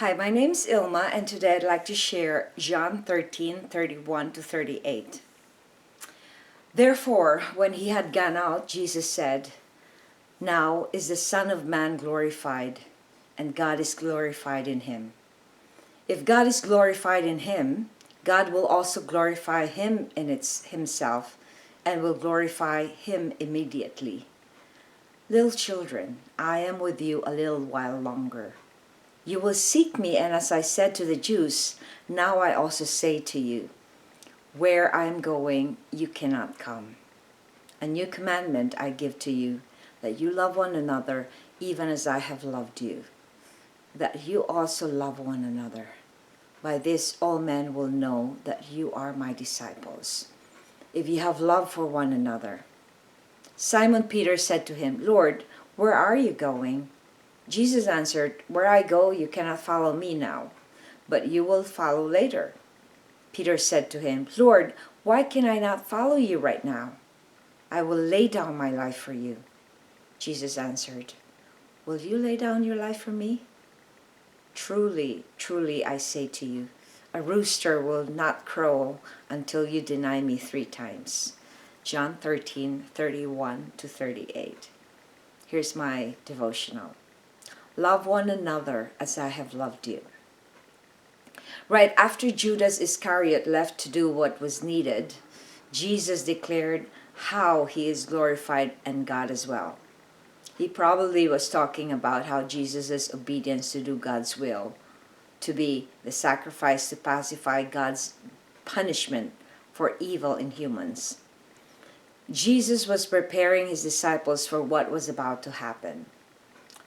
Hi, my name's Ilma, and today I'd like to share John 13:31 to 38. Therefore, when he had gone out, Jesus said, "Now is the Son of Man glorified, and God is glorified in him. If God is glorified in him, God will also glorify him in himself, and will glorify him immediately. Little children, I am with you a little while longer. You will seek me, and as I said to the Jews, now I also say to you, where I am going, you cannot come. A new commandment I give to you, that you love one another, even as I have loved you, that you also love one another. By this all men will know that you are my disciples, if you have love for one another." Simon Peter said to him, "Lord, where are you going?" Jesus answered, "Where I go, you cannot follow me now, but you will follow later." Peter said to him, "Lord, why can I not follow you right now? I will lay down my life for you." Jesus answered, "Will you lay down your life for me? Truly, truly, I say to you, a rooster will not crow until you deny me 3 times. John 13:31 to 38. Here's my devotional. Love one another as I have loved you. Right after Judas Iscariot left to do what was needed, Jesus declared how he is glorified and God as well. He probably was talking about how Jesus' obedience to do God's will, to be the sacrifice to pacify God's punishment for evil in humans. Jesus was preparing his disciples for what was about to happen.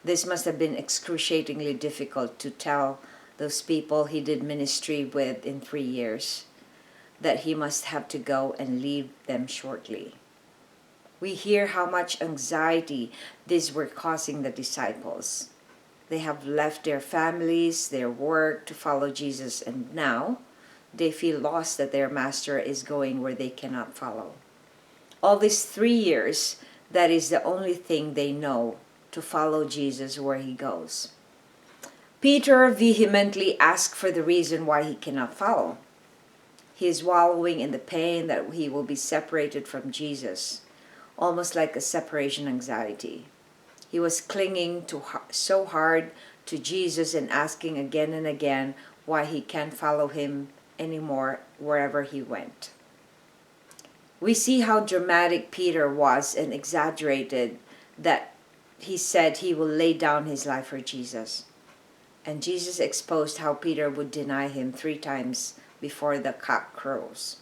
This must have been excruciatingly difficult to tell those people he did ministry with in 3 years that he must have to go and leave them shortly. We hear how much anxiety these were causing the disciples. They have left their families, their work to follow Jesus, and now they feel lost that their master is going where they cannot follow. All these 3 years, that is the only thing they know, to follow Jesus where he goes. Peter vehemently asks for the reason why he cannot follow. He is wallowing in the pain that he will be separated from Jesus, almost like a separation anxiety. He was clinging so hard to Jesus and asking again and again why he can't follow him anymore wherever he went. We see how dramatic Peter was and exaggerated that he said he will lay down his life for Jesus. And Jesus exposed how Peter would deny him 3 times before the cock crows.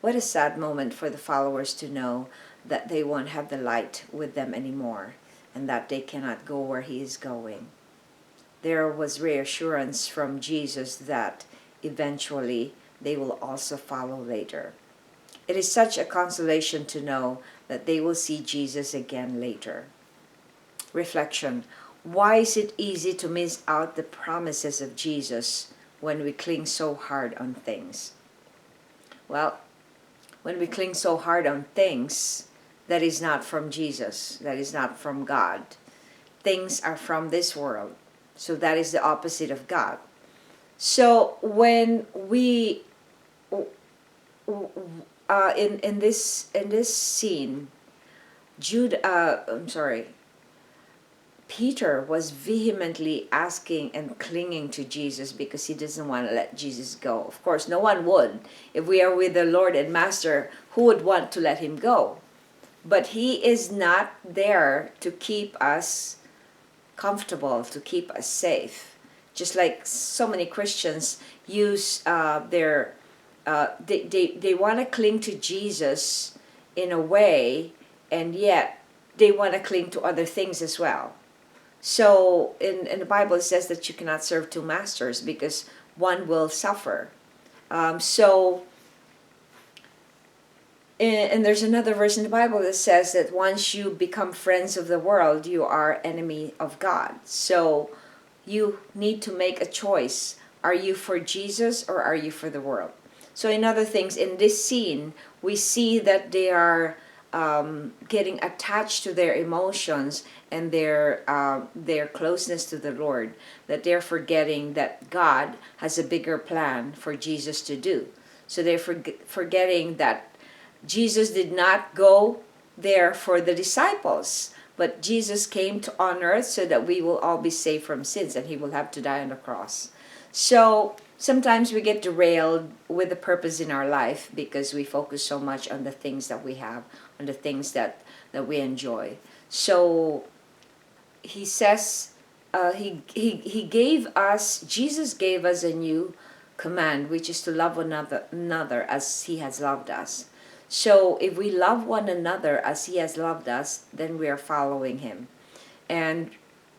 What a sad moment for the followers to know that they won't have the light with them anymore, and that they cannot go where he is going. There was reassurance from Jesus that eventually they will also follow later. It is such a consolation to know that they will see Jesus again later. Reflection. Why is it easy to miss out the promises of Jesus when we cling so hard on things? Well, when we cling so hard on things, that is not from Jesus, that is not from God. Things are from this world, so that is the opposite of God. So when we in this scene, Peter was vehemently asking and clinging to Jesus because he doesn't want to let Jesus go. Of course, no one would. If we are with the Lord and Master, who would want to let him go? But he is not there to keep us comfortable, to keep us safe. Just like so many Christians use they want to cling to Jesus in a way, and yet they want to cling to other things as well. So in the Bible it says that you cannot serve 2 masters because one will suffer. And there's another verse in the Bible that says that once you become friends of the world, you are enemy of God. So you need to make a choice. Are you for Jesus or are you for the world? So in other things, in this scene, we see that they are getting attached to their emotions and their closeness to the Lord, that they're forgetting that God has a bigger plan for Jesus to do. So they're forgetting that Jesus did not go there for the disciples, but Jesus came on earth so that we will all be saved from sins, and he will have to die on the cross. So sometimes we get derailed with the purpose in our life because we focus so much on the things that we have, on the things that we enjoy. So he says, he gave us, Jesus gave us a new command, which is to love one another as he has loved us. So if we love one another as he has loved us, then we are following him. And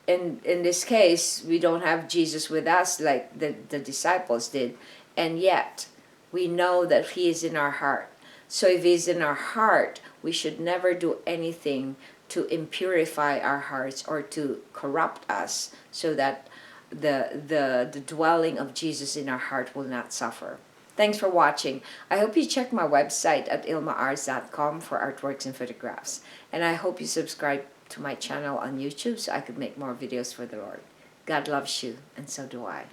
in this case, we don't have Jesus with us like the disciples did, and yet we know that he is in our heart. So if he's in our heart, we should never do anything to impurify our hearts or to corrupt us, so that the dwelling of Jesus in our heart will not suffer. Thanks for watching. I hope you check my website at ilma'S.com for artworks and photographs. And I hope you subscribe to my channel on YouTube so I could make more videos for the Lord. God loves you, and so do I.